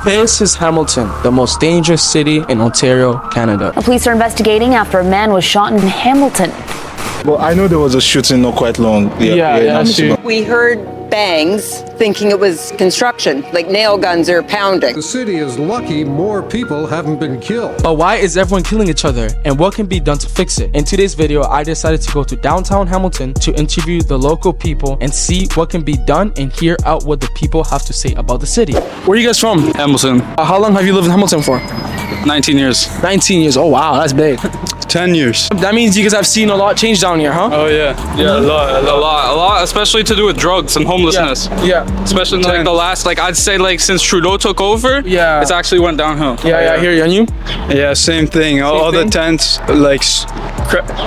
This is Hamilton, the most dangerous city in Ontario, Canada. The police are investigating after a man was shot in Hamilton. Well, I know there was a shooting not quite long. We heard bangs thinking it was construction, like nail guns are pounding. The city is lucky more people haven't been killed. But why is everyone killing each other, and what can be done to fix it? In today's video, I decided to go to downtown Hamilton to interview the local people and see what can be done and hear out what the people have to say about the city. Where are you guys from? Hamilton. How long have you lived in Hamilton for? 19 years. 19 years. Oh wow, that's big. 10 years. That means you guys have seen a lot change down here, huh? Oh yeah. Yeah, a lot, especially to do with drugs and homelessness. Yeah. Especially in, like the last, like I'd say like since Trudeau took over, yeah, it's actually went downhill. Yeah, I hear you. And you? Yeah, same thing. All the tents, like,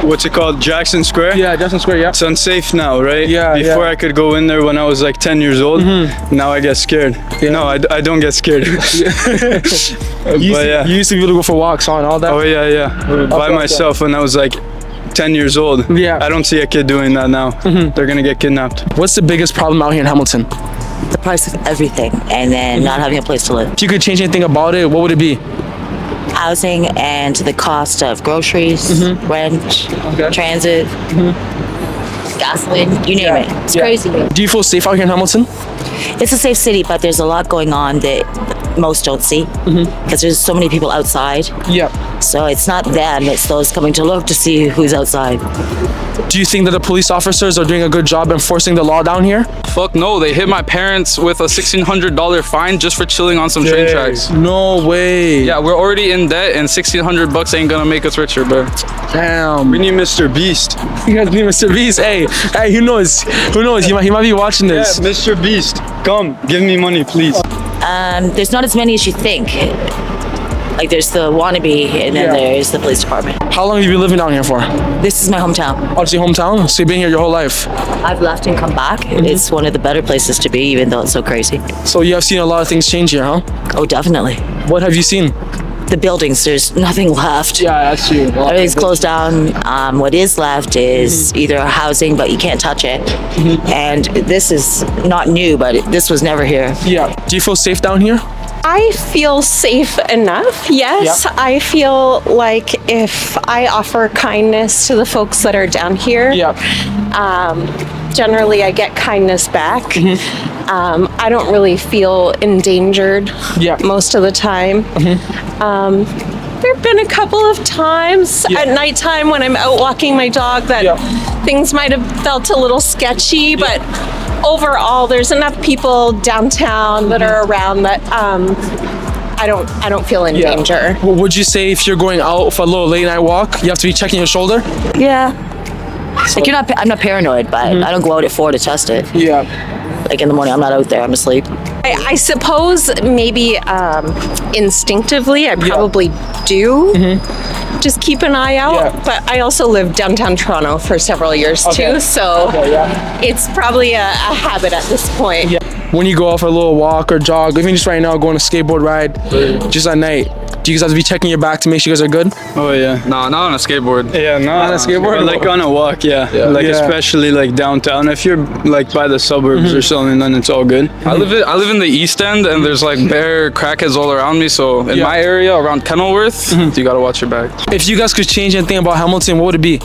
what's it called? Jackson Square? Yeah, Jackson Square, yeah. It's unsafe now, right? Yeah, Before I could go in there when I was like 10 years old. Now I get scared. Yeah. No, I don't get scared. You used to be able to go for walks on all that? Oh yeah. By myself when I was like 10 years old. Yeah. I don't see a kid doing that now. They're gonna get kidnapped. What's the biggest problem out here in Hamilton? The price of everything, and then not having a place to live. If you could change anything about it, what would it be? Housing and the cost of groceries, rent, transit, gasoline, you name it. It's crazy. Do you feel safe out here in Hamilton? It's a safe city, but there's a lot going on that most don't see because there's so many people outside. Yeah. So it's not them, it's those coming to look to see who's outside. Do you think that the police officers are doing a good job enforcing the law down here? Fuck no, they hit my parents with a $1,600 fine just for chilling on some train tracks. No way. Yeah, we're already in debt and $1,600 ain't gonna make us richer, bro. Damn. We need Mr. Beast. You guys need Mr. Beast. Hey, who knows? Who knows? He might be watching this. Yeah, Mr. Beast, come, give me money, please. There's not as many as you think. Like there's the wannabe and then there's the police department. How long have you been living down here for? This is my hometown. Oh, it's your hometown? So you've been here your whole life? I've left and come back. It's one of the better places to be, even though it's so crazy. So you have seen a lot of things change here, huh? Oh, definitely. What have you seen? The buildings, there's nothing left. Yeah, that's true. Everything's closed down. What is left is either housing, but you can't touch it. And this is not new, but this was never here. Yeah. Do you feel safe down here? I feel safe enough, yes. Yeah. I feel like if I offer kindness to the folks that are down here, generally I get kindness back. I don't really feel endangered most of the time. There have been a couple of times at nighttime when I'm out walking my dog that things might have felt a little sketchy, but overall there's enough people downtown that are around that I don't feel in danger. Would you say if you're going out for a little late night walk, you have to be checking your shoulder? Yeah. Like I'm not paranoid, but I don't go out at 4 to test it. Yeah. Like in the morning, I'm not out there, I'm asleep. I suppose maybe instinctively I probably do just keep an eye out, but I also lived downtown Toronto for several years too, so it's probably a habit at this point. When you go out for a little walk or jog, even just right now going on a skateboard ride, just at night, do you guys have to be checking your back to make sure you guys are good? Oh yeah. No, not on a skateboard. Yeah, not on a skateboard? But like on a walk, especially like downtown. If you're like by the suburbs or something, then it's all good. I live in the East End, and there's like bare crackheads all around me. So in my area around Kenilworth, you gotta watch your back. If you guys could change anything about Hamilton, what would it be?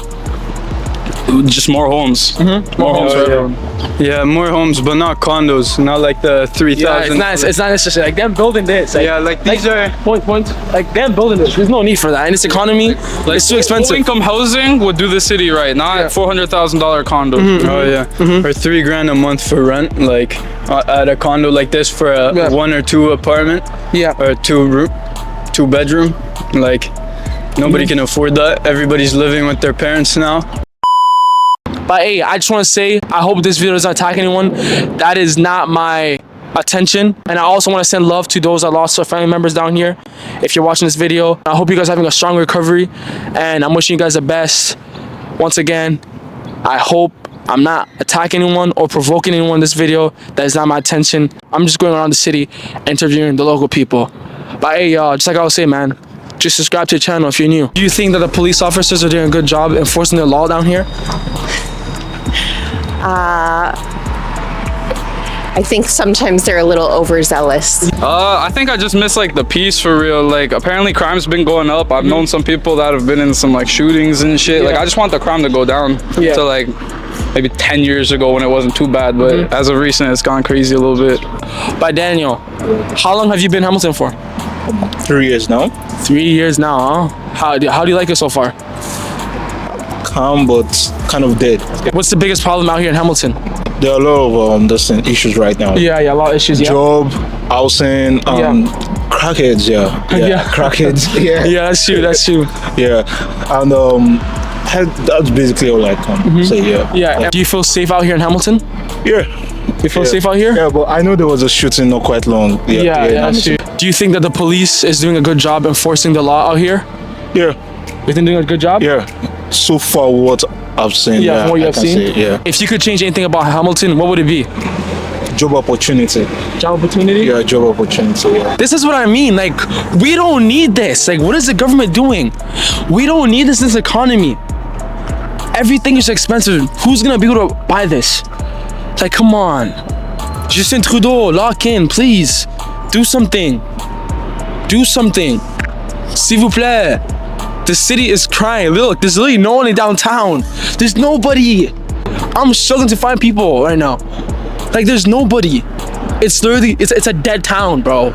Just more homes. More homes for everyone. Yeah, more homes, but not condos. Not like the 3,000. Yeah, it's not necessary. Like them building this. Like, like these are point. Like them building this. There's no need for that. In this economy, it's too expensive. Low-income housing would do the city right, not $400,000 condo. Oh yeah, or $3,000 a month for rent, like at a condo like this for a 1 or 2 apartment. Yeah, or 2 bedroom. Like nobody can afford that. Everybody's living with their parents now. But hey, I just want to say, I hope this video doesn't attack anyone. That is not my attention. And I also want to send love to those that lost their family members down here. If you're watching this video, I hope you guys are having a strong recovery. And I'm wishing you guys the best. Once again, I hope I'm not attacking anyone or provoking anyone in this video. That is not my intention. I'm just going around the city interviewing the local people. But hey, y'all, just like I was saying, man, just subscribe to the channel if you're new. Do you think that the police officers are doing a good job enforcing the law down here? I think sometimes they're a little overzealous. I think I just miss like the peace for real. Like apparently crime's been going up. I've known some people that have been in some like shootings and shit. Like I just want the crime to go down to like maybe 10 years ago when it wasn't too bad, but as of recent it's gone crazy a little bit. By Daniel, how long have you been in Hamilton for? 3 years now. 3 years now, huh? How do you like it so far? Calm, but kind of dead. What's the biggest problem out here in Hamilton? There are a lot of issues right now. Yeah, a lot of issues. Yeah. Job, housing, crackheads. Crackheads. Yeah, that's true. Yeah, and that's basically all I can say. Yeah. Do you feel safe out here in Hamilton? Yeah. You feel safe out here? Yeah, but I know there was a shooting not quite long. Yeah, that's true. Do you think that the police is doing a good job enforcing the law out here? Yeah. You think doing a good job? Yeah. So far, what I've seen. Yeah, from what you have seen. Yeah. If you could change anything about Hamilton, what would it be? Job opportunity. Job opportunity? Yeah, job opportunity. Yeah. This is what I mean. Like, we don't need this. Like, what is the government doing? We don't need this in this economy. Everything is expensive. Who's gonna be able to buy this? Like, come on. Justin Trudeau, lock in, please. Do something. Do something. S'il vous plaît. The city is crying. Look, there's literally no one in downtown. There's nobody. I'm struggling to find people right now. Like, there's nobody. It's literally, it's a dead town, bro.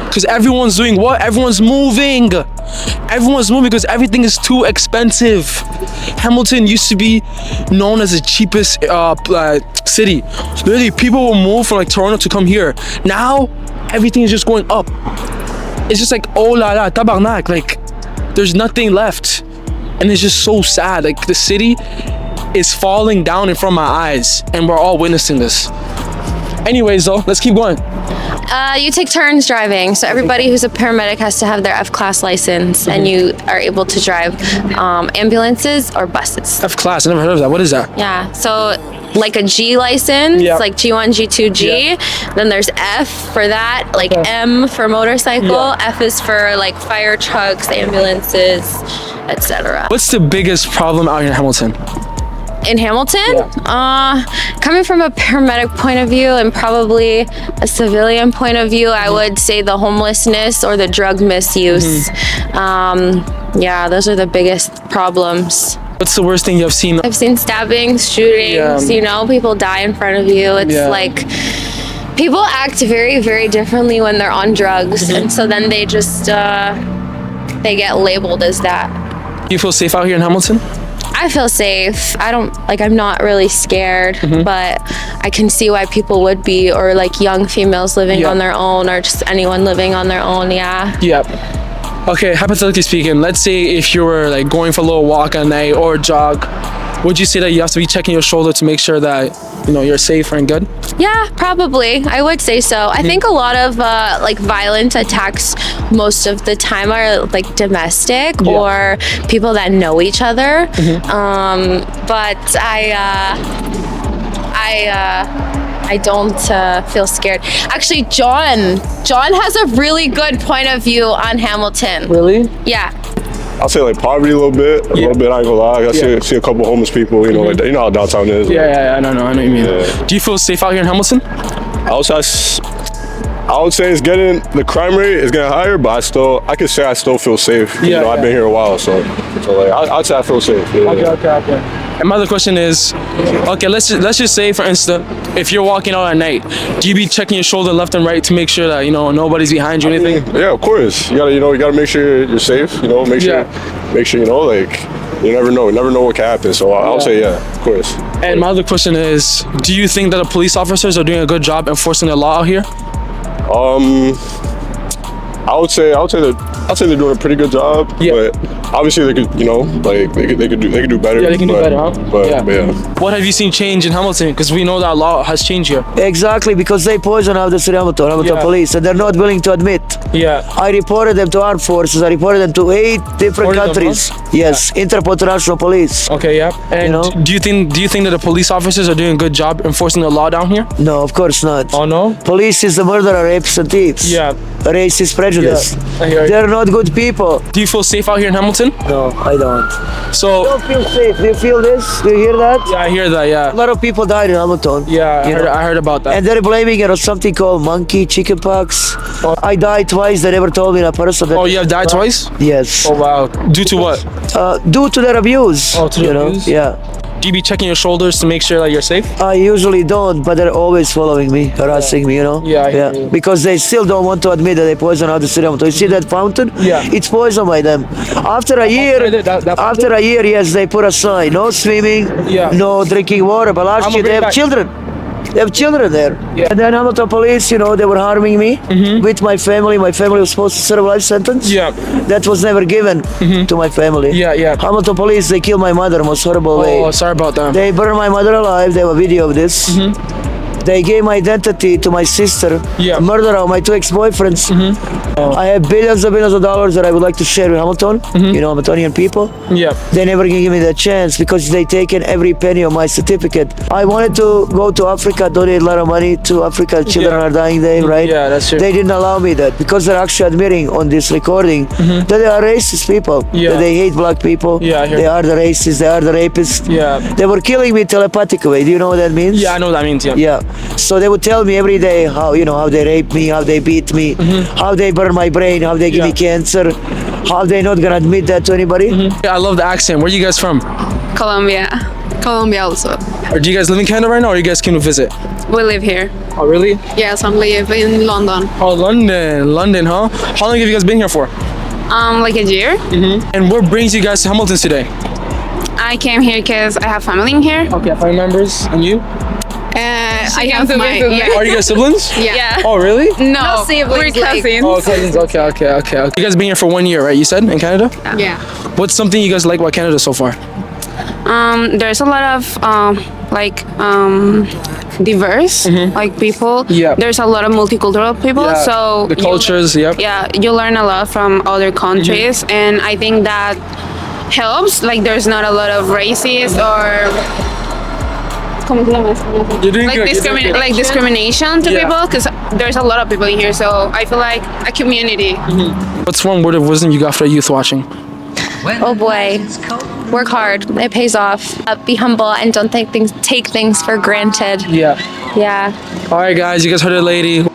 Because everyone's doing what? Everyone's moving. Everyone's moving because everything is too expensive. Hamilton used to be known as the cheapest city. Literally, people will move from like Toronto to come here. Now, everything is just going up. It's just like, oh la la, tabarnak. Like, there's nothing left. And it's just so sad. Like, the city is falling down in front of my eyes. And we're all witnessing this. Anyways, though, let's keep going. You take turns driving. So everybody who's a paramedic has to have their F-class license, and you are able to drive ambulances or buses. F-class, I never heard of that. What is that? Yeah, so like a G license, like G1, G2, G. Then there's F for that, like M for motorcycle. F is for like fire trucks, ambulances, etc. What's the biggest problem out here in Hamilton? In Hamilton? Coming from a paramedic point of view and probably a civilian point of view, I would say the homelessness or the drug misuse. Yeah, those are the biggest problems. What's the worst thing you've seen? I've seen stabbings, shootings, you know, people die in front of you. It's like, people act very, very differently when they're on drugs. And so then they just, they get labeled as that. Do you feel safe out here in Hamilton? I feel safe. I'm not really scared, but I can see why people would be, or like young females living on their own, or just anyone living on their own, Okay, hypothetically speaking, let's say if you were like going for a little walk at night or jog, would you say that you have to be checking your shoulder to make sure that, you know, you're safe and good? Yeah, probably. I would say so. I think a lot of like violent attacks most of the time are like domestic or people that know each other. But I don't feel scared. Actually, John has a really good point of view on Hamilton. Really? Yeah. I'll say like poverty a little bit. I ain't gonna lie. I see a couple homeless people. You know, like, you know how downtown is. I know what you mean. Do you feel safe out here in Hamilton? I would say the crime rate is getting higher, but I could say I still feel safe. You know, I've been here a while, so like I'd say I feel safe. Okay. And my other question is, okay, let's just say, for instance, if you're walking out at night, do you be checking your shoulder left and right to make sure that, you know, nobody's behind you or anything? Yeah, of course. You gotta make sure you're safe. You know, make sure you know, like, you never know what can happen. So I'll say of course. And my other question is, do you think that the police officers are doing a good job enforcing the law out here? I would say they're doing a pretty good job, but obviously they could, you know, like they could do better. Yeah, they can do better, huh? But yeah. What have you seen change in Hamilton? Because we know that law has changed here. Exactly, because they poison out the Hamilton police, and they're not willing to admit. I reported them to armed forces. I reported them to 8 different countries. Yes, international police. Okay, And you know? do you think that the police officers are doing a good job enforcing the law down here? No, of course not. Oh no? Police is the murderer, rapes, and thieves. Racist prejudice. I hear you. They're not good people. Do you feel safe out here in Hamilton? Hamilton? No, I don't. So Don't feel safe. Do you feel this? Do you hear that? yeah, I hear that. Yeah. A lot of people died in Hamilton. Yeah, I heard about that. And they're blaming it on something called monkey chickenpox. I died twice. They never told me in a person. That You have died twice? Yes. Oh wow. Due to what? Due to their abuse. Oh, to their abuse? Yeah. Do you be checking your shoulders to make sure that you're safe? I usually don't, but they're always following me, harassing me, Yeah, I hear you. Because they still don't want to admit that they poison out the city. You see that fountain? Yeah. It's poisoned by them. After a year, after a year, yes, they put a sign: no swimming, no drinking water. But last year they have children. They have children there. Yeah. And then Hamilton police, they were harming me with my family. My family was supposed to serve a life sentence. Yeah. That was never given to my family. Yeah. Hamilton police, they killed my mother in the most horrible way. Oh, sorry about that. They burned my mother alive. They have a video of this. They gave my identity to my sister. Yeah. Murder of my two ex-boyfriends. I have billions of dollars that I would like to share with Hamilton. Hamiltonian people. Yeah. They never give me that chance because they taken every penny of my certificate. I wanted to go to Africa, donate a lot of money to Africa. Children are dying there, right? Yeah, that's true. They didn't allow me that because they're actually admitting on this recording that they are racist people. Yeah. That they hate black people. Yeah, I hear they are the racists. They are the rapists. Yeah. They were killing me telepathically. Do you know what that means? Yeah, I know what that means. Yeah. Yeah. So they would tell me every day how how they rape me, how they beat me, how they burn my brain, how they give me cancer, how they not gonna admit that to anybody. Yeah, I love the accent. Where are you guys from? Colombia. Colombia also. Or do you guys live in Canada right now, or you guys came to visit? We live here. Oh, really? Yes, I live in London. Oh, London, huh? How long have you guys been here for? Like a year. And what brings you guys to Hamilton today? I came here because I have family in here. Okay, family members, and you? I have my. Are you guys siblings? Yeah. Oh, really? No, we're cousins. Oh, cousins. Okay. You guys been here for 1 year, right? You said in Canada? Yeah. What's something you guys like about Canada so far? There's a lot of diverse like people. Yeah. There's a lot of multicultural people. Yeah, So the cultures. Yep. Yeah, you learn a lot from other countries, and I think that helps. Like there's not a lot of racist or. You're doing like, good. Like discrimination to people, because there's a lot of people in here, so I feel like a community. What's one word of wisdom you got for the youth watching? Oh boy, work hard, it pays off. Be humble and don't take things for granted. Yeah. Yeah. All right, guys, you guys heard it, lady.